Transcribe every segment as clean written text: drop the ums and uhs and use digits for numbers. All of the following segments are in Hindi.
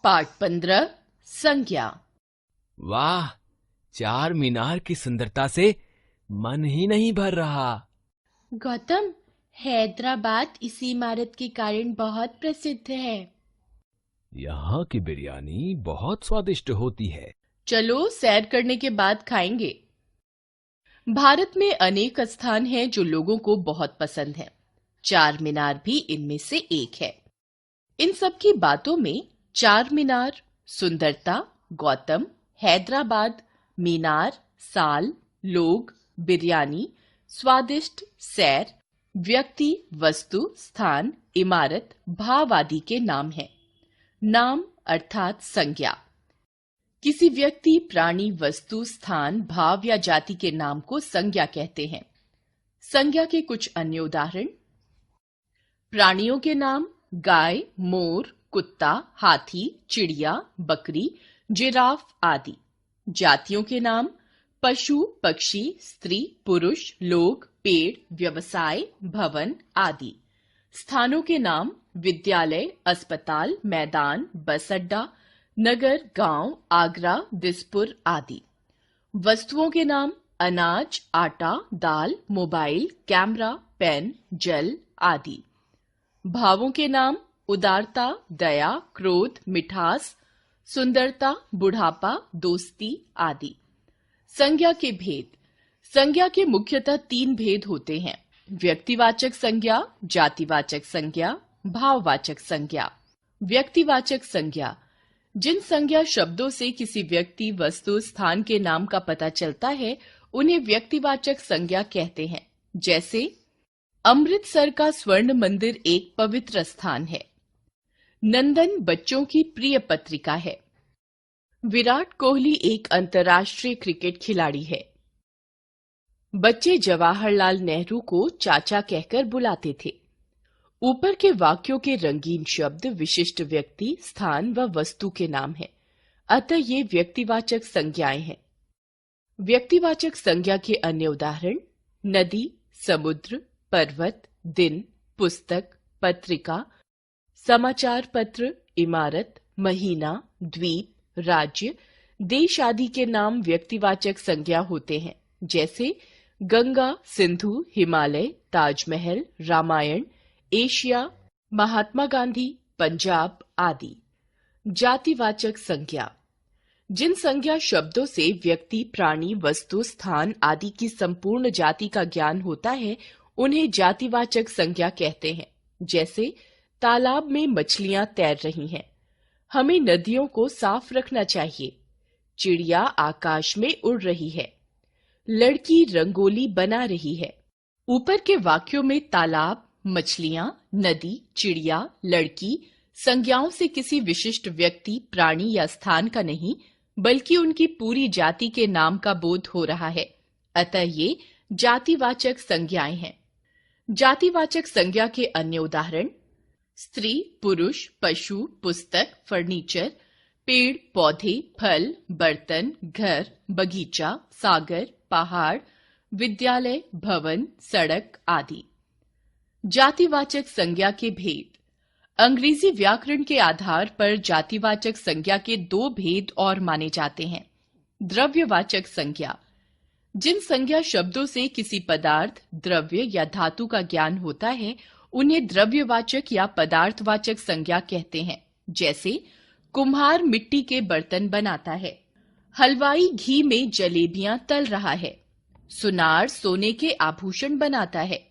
पाठ 15 संज्ञा। वाह, चार मीनार की सुंदरता से मन ही नहीं भर रहा। गौतम, हैदराबाद इसी इमारत के कारण बहुत प्रसिद्ध है। यहाँ की बिरयानी बहुत स्वादिष्ट होती है। चलो, सैर करने के बाद खाएंगे। भारत में अनेक स्थान हैं जो लोगों को बहुत पसंद है। चार मीनार भी इनमें से एक है। इन सब की बातों में चार मीनार, सुंदरता, गौतम, हैदराबाद, मीनार, साल, लोग, बिरयानी, स्वादिष्ट, सैर, व्यक्ति, वस्तु, स्थान, इमारत, भाव आदि के नाम हैं। नाम अर्थात संज्ञा। किसी व्यक्ति, प्राणी, वस्तु, स्थान, भाव या जाति के नाम को संज्ञा कहते हैं। संज्ञा के कुछ अन्य उदाहरण: प्राणियों के नाम गाय, मोर, कुत्ता, हाथी, चिड़िया, बकरी, जिराफ आदि। जातियों के नाम पशु, पक्षी, स्त्री, पुरुष, लोग, पेड़, व्यवसाय, भवन आदि। स्थानों के नाम विद्यालय, अस्पताल, मैदान, बस अड्डा, नगर, गांव, आगरा, दिसपुर आदि। वस्तुओं के नाम अनाज, आटा, दाल, मोबाइल, कैमरा, पेन, जल आदि। भावों के नाम उदारता, दया, क्रोध, मिठास, सुंदरता, बुढ़ापा, दोस्ती आदि। संज्ञा के भेद: संज्ञा के मुख्यतः तीन भेद होते हैं: व्यक्तिवाचक संज्ञा, जातिवाचक संज्ञा, भाववाचक संज्ञा। व्यक्तिवाचक संज्ञा: जिन संज्ञा शब्दों से किसी व्यक्ति, वस्तु, स्थान के नाम का पता चलता है, उन्हें व्यक्तिवाचक संज्ञा कहते हैं। जैसे अमृतसर का स्वर्ण मंदिर एक पवित्र स्थान है। नंदन बच्चों की प्रिय पत्रिका है। विराट कोहली एक अंतर्राष्ट्रीय क्रिकेट खिलाड़ी है। बच्चे जवाहरलाल नेहरू को चाचा कहकर बुलाते थे। ऊपर के वाक्यों के रंगीन शब्द विशिष्ट व्यक्ति, स्थान व वस्तु के नाम हैं, अतः ये व्यक्तिवाचक संज्ञाएं हैं। व्यक्तिवाचक संज्ञा के अन्य उदाहरण: नदी, समुद्र, पर्वत, दिन, पुस्तक, पत्रिका, समाचार पत्र, इमारत, महीना, द्वीप, राज्य, देश आदि के नाम व्यक्तिवाचक संज्ञा होते हैं। जैसे गंगा, सिंधु, हिमालय, ताजमहल, रामायण, एशिया, महात्मा गांधी, पंजाब आदि। जातिवाचक संज्ञा: जिन संज्ञा शब्दों से व्यक्ति, प्राणी, वस्तु, स्थान आदि की संपूर्ण जाति का ज्ञान होता है, उन्हें जातिवाचक संज्ञा कहते हैं। जैसे तालाब में मछलियां तैर रही हैं, हमें नदियों को साफ रखना चाहिए। चिड़िया आकाश में उड़ रही है, लड़की रंगोली बना रही है। ऊपर के वाक्यों में तालाब, मछलियां, नदी, चिड़िया, लड़की संज्ञाओं से किसी विशिष्ट व्यक्ति, प्राणी या स्थान का नहीं, बल्कि उनकी पूरी जाति के नाम का बोध हो रहा है, अतः ये जातिवाचक संज्ञाएं हैं। जातिवाचक संज्ञा के अन्य उदाहरण: स्त्री, पुरुष, पशु, पुस्तक, फर्नीचर, पेड़, पौधे, फल, बर्तन, घर, बगीचा, सागर, पहाड़, विद्यालय, भवन, सड़क आदि। जातिवाचक संज्ञा के भेद: अंग्रेजी व्याकरण के आधार पर जातिवाचक संज्ञा के दो भेद और माने जाते हैं। द्रव्यवाचक संज्ञा: जिन संज्ञा शब्दों से किसी पदार्थ, द्रव्य या धातु का ज्ञान होता है, उन्हें द्रव्यवाचक या पदार्थवाचक संज्ञा कहते हैं। जैसे कुम्हार मिट्टी के बर्तन बनाता है, हलवाई घी में जलेबियां तल रहा है, सुनार सोने के आभूषण बनाता है।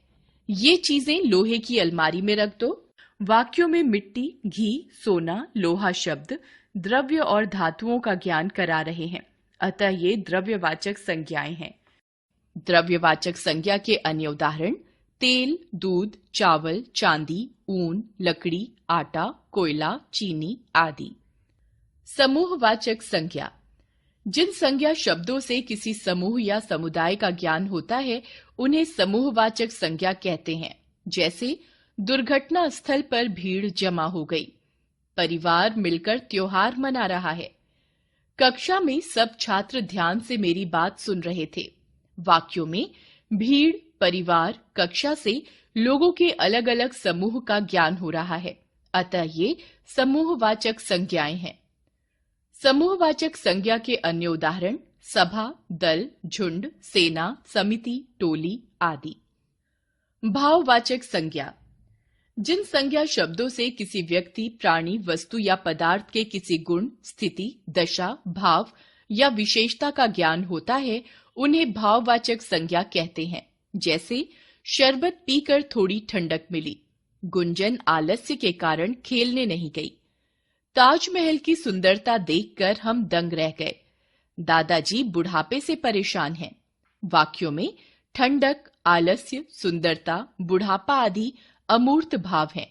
ये चीजें लोहे की अलमारी में रख दो। वाक्यों में मिट्टी, घी, सोना, लोहा शब्द द्रव्य और धातुओं का ज्ञान करा रहे हैं, अतः ये द्रव्यवाचक संज्ञाएं हैं। द्रव्यवाचक संज्ञा के अन्य उदाहरण: तेल, दूध, चावल, चांदी, ऊन, लकड़ी, आटा, कोयला, चीनी आदि। समूहवाचक संज्ञा: जिन संज्ञा शब्दों से किसी समूह या समुदाय का ज्ञान होता है, उन्हें समूहवाचक संज्ञा कहते हैं। जैसे दुर्घटना स्थल पर भीड़ जमा हो गई, परिवार मिलकर त्योहार मना रहा है, कक्षा में सब छात्र ध्यान से मेरी बात सुन रहे थे। वाक्यों में भीड़, परिवार, कक्षा से लोगों के अलग अलग समूह का ज्ञान हो रहा है, अतः ये समूहवाचक संज्ञाएं हैं। समूहवाचक संज्ञा के अन्य उदाहरण सभा, दल, झुंड, सेना, समिति, टोली आदि। भाववाचक संज्ञा जिन संज्ञा शब्दों से किसी व्यक्ति, प्राणी, वस्तु या पदार्थ के किसी गुण, स्थिति, दशा, भाव या विशेषता का ज्ञान होता है, उन्हें भाववाचक संज्ञा कहते हैं। जैसे शरबत पीकर थोड़ी ठंडक मिली, गुंजन आलस्य के कारण खेलने नहीं गई, ताजमहल की सुंदरता देखकर हम दंग रह गए, दादाजी बुढ़ापे से परेशान हैं। वाक्यों में ठंडक, आलस्य, सुंदरता, बुढ़ापा आदि अमूर्त भाव हैं।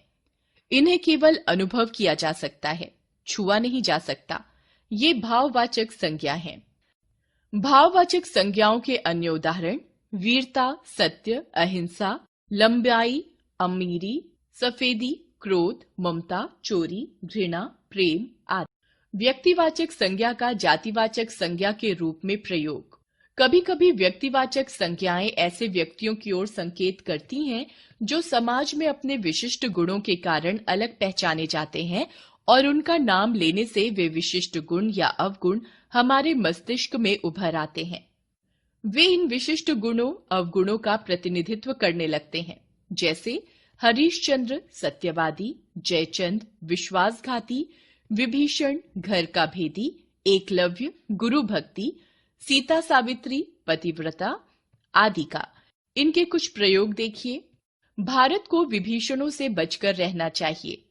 इन्हें केवल अनुभव किया जा सकता है, छुआ नहीं जा सकता। ये भाववाचक संज्ञा हैं। भाववाचक संज्ञाओं के अन्य उदाहरण वीरता, सत्य, अहिंसा, लंबाई, अमीरी, सफेदी, क्रोध, ममता, चोरी, घृणा, प्रेम आदि। व्यक्तिवाचक संज्ञा का जातिवाचक संज्ञा के रूप में प्रयोग। कभी कभी व्यक्तिवाचक संज्ञाएं ऐसे व्यक्तियों की ओर संकेत करती हैं जो समाज में अपने विशिष्ट गुणों के कारण अलग पहचाने जाते हैं, और उनका नाम लेने से वे विशिष्ट गुण या अवगुण हमारे मस्तिष्क में उभर आते हैं। वे इन विशिष्ट गुणों, अवगुणों का प्रतिनिधित्व करने लगते हैं। जैसे हरीशचंद्र सत्यवादी, जयचंद विश्वासघाती, विभीषण घर का भेदी, एकलव्य गुरु भक्ति, सीता सावित्री पतिव्रता आदि का। इनके कुछ प्रयोग देखिए। भारत को विभीषणों से बचकर रहना चाहिए।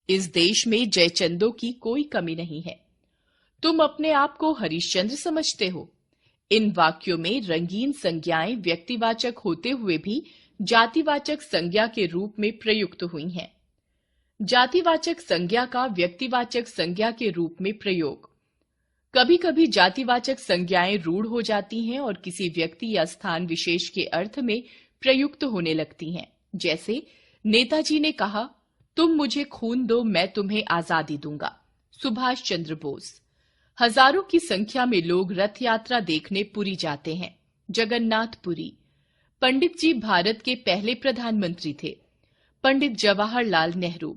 इस देश में जयचंदों की कोई कमी नहीं है। तुम अपने आप को हरिश्चंद्र समझते हो। इन वाक्यों में रंगीन संज्ञाएं व्यक्तिवाचक होते हुए भी जातिवाचक संज्ञा के रूप में प्रयुक्त हुई हैं। जातिवाचक संज्ञा का व्यक्तिवाचक संज्ञा के रूप में प्रयोग। कभी कभी जातिवाचक संज्ञाएं रूढ़ हो जाती हैं और किसी व्यक्ति या स्थान विशेष के अर्थ में प्रयुक्त होने लगती हैं। जैसे नेताजी ने कहा, तुम मुझे खून दो, मैं तुम्हें आजादी दूंगा। सुभाष चंद्र बोस। हजारों की संख्या में लोग रथ यात्रा देखने पुरी जाते हैं। जगन्नाथपुरी। पंडित जी भारत के पहले प्रधानमंत्री थे। पंडित जवाहरलाल नेहरू।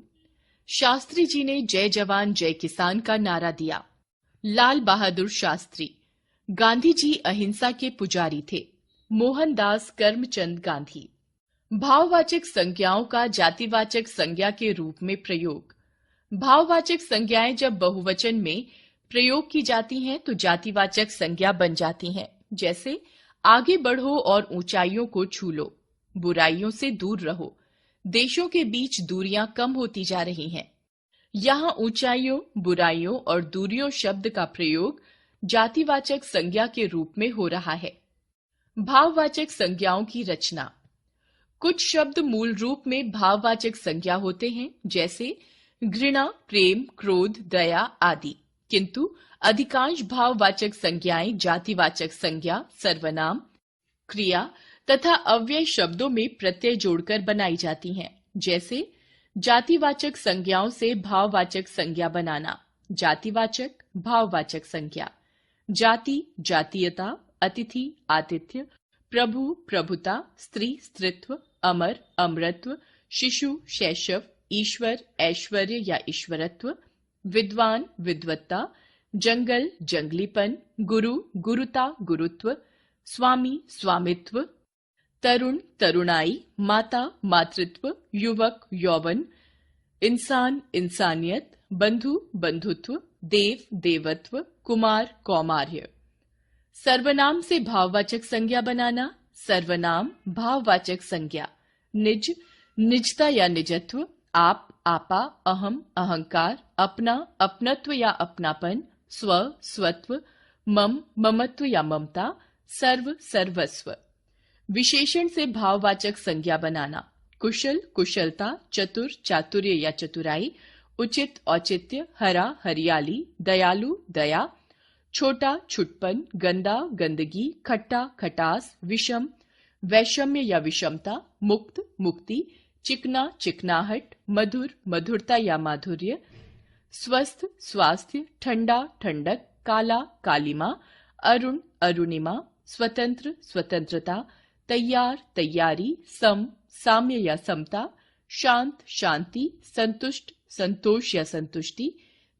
शास्त्री जी ने जय जवान जय किसान का नारा दिया। लाल बहादुर शास्त्री। गांधी जी अहिंसा के पुजारी थे। मोहनदास करमचंद गांधी। भाववाचक संज्ञाओं का जातिवाचक संज्ञा के रूप में प्रयोग। भाववाचक संज्ञाएं जब बहुवचन में प्रयोग की जाती हैं तो जातिवाचक संज्ञा बन जाती हैं। जैसे आगे बढ़ो और ऊंचाइयों को छू लो, बुराइयों से दूर रहो, देशों के बीच दूरियां कम होती जा रही हैं। यहाँ ऊंचाइयों, बुराइयों और दूरियों शब्द का प्रयोग जातिवाचक संज्ञा के रूप में हो रहा है। भाववाचक संज्ञाओं की रचना। कुछ शब्द मूल रूप में भाववाचक संज्ञा होते हैं, जैसे घृणा, प्रेम, क्रोध, दया आदि, किंतु अधिकांश भाववाचक संज्ञाएं जातिवाचक संज्ञा, सर्वनाम, क्रिया तथा अव्यय शब्दों में प्रत्यय जोड़कर बनाई जाती हैं। जैसे जातिवाचक संज्ञाओं से भाववाचक संज्ञा बनाना। जातिवाचक, भाववाचक संज्ञा। जाति, जातीयता, अतिथि, आतिथ्य, प्रभु, प्रभुता, स्त्री, स्त्रीत्व, अमर, अमरत्व, शिशु, शैशव, ईश्वर, ऐश्वर्य या ईश्वरत्व, विद्वान, विद्वत्ता, जंगल, जंगलीपन, गुरु, गुरुता, गुरुत्व, स्वामी, स्वामित्व, तरुण, तरुणाई, माता, मातृत्व, युवक, यौवन, इंसान, इंसानियत, बंधु, बंधुत्व, देव, देवत्व, कुमार, कौमार्य। सर्वनाम से भाववाचक संज्ञा बनाना। सर्वनाम, भाववाचक संज्ञा। निज, निजता या निजत्व, आप, आपा, अहम, अहंकार, अपना, अपनत्व या अपनापन, स्व, स्वत्व, मम, ममत्व या ममता, सर्व, सर्वस्व। विशेषण से भाववाचक संज्ञा बनाना। कुशल, कुशलता, चतुर, चातुर्य या चतुराई, उचित, औचित्य, हरा, हरियाली, दयालु, दया, छोटा, छुटपन, गंदा, गंदगी, खट्टा, खटास, विषम, वैषम्य या विषमता, मुक्त, मुक्ति, चिकना, चिकनाहट, मधुर, मधुरता या माधुर्य, स्वस्थ, स्वास्थ्य, ठंडा, ठंडक, काला, कालिमा, अरुण, अरुणिमा, स्वतंत्र, स्वतंत्रता, तैयार, तैयारी, सम, साम्य या समता, शांत, शांति, संतुष्ट, संतोष या संतुष्टि,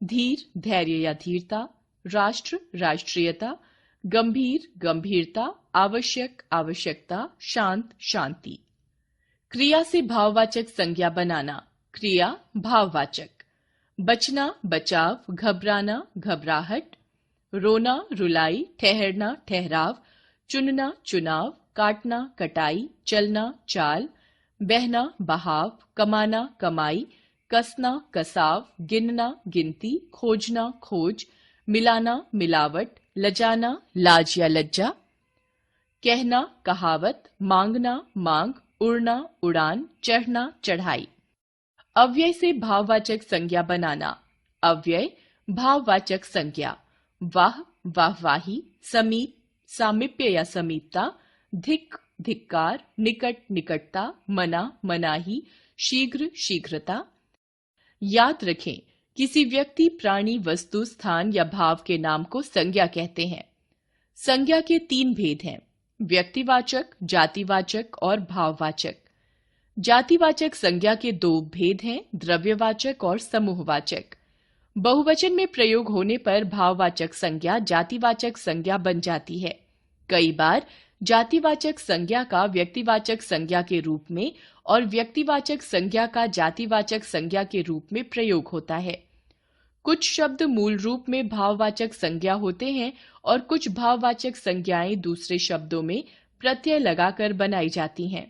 धीर, धैर्य या धीरता, राष्ट्र, राष्ट्रीयता, गंभीर, गंभीरता, आवश्यक, आवश्यकता, शांत, शांति। क्रिया से भाववाचक संज्ञा बनाना। क्रिया भाववाचक। बचना, बचाव, घबराना, घबराहट, रोना, रुलाई, ठहरना, ठहराव, चुनना, चुनाव, काटना, कटाई, चलना, चाल, बहना, बहाव, कमाना, कमाई, कसना, कसाव, गिनना, गिनती, खोजना, खोज, मिलाना, मिलावट, लजाना, लाज या लज्जा, कहना, कहावत, मांगना, मांग, उड़ना, उड़ान, चढ़ना, चढ़ाई। अव्यय से भाववाचक संज्ञा बनाना। अव्यय भाववाचक संज्ञा। वाह, वाहवाही, समीप, सामीप्य या समीपता, धिक, धिक्कार, निकट, निकटता, मना, मनाही, शीघ्र, शीघ्रता। याद रखें, किसी व्यक्ति, प्राणी, वस्तु, स्थान या भाव के नाम को संज्ञा कहते हैं। संज्ञा के 3 भेद हैं: व्यक्तिवाचक, जातिवाचक और भाववाचक। जातिवाचक संज्ञा के 2 भेद हैं: द्रव्यवाचक और समूहवाचक। बहुवचन में प्रयोग होने पर भाववाचक संज्ञा जातिवाचक संज्ञा बन जाती है। कई बार जातिवाचक संज्ञा का व्यक्तिवाचक संज्ञा के रूप में और व्यक्तिवाचक संज्ञा का जातिवाचक संज्ञा के रूप में प्रयोग होता है। कुछ शब्द मूल रूप में भाववाचक संज्ञा होते हैं और कुछ भाववाचक संज्ञाएं दूसरे शब्दों में प्रत्यय लगाकर बनाई जाती हैं।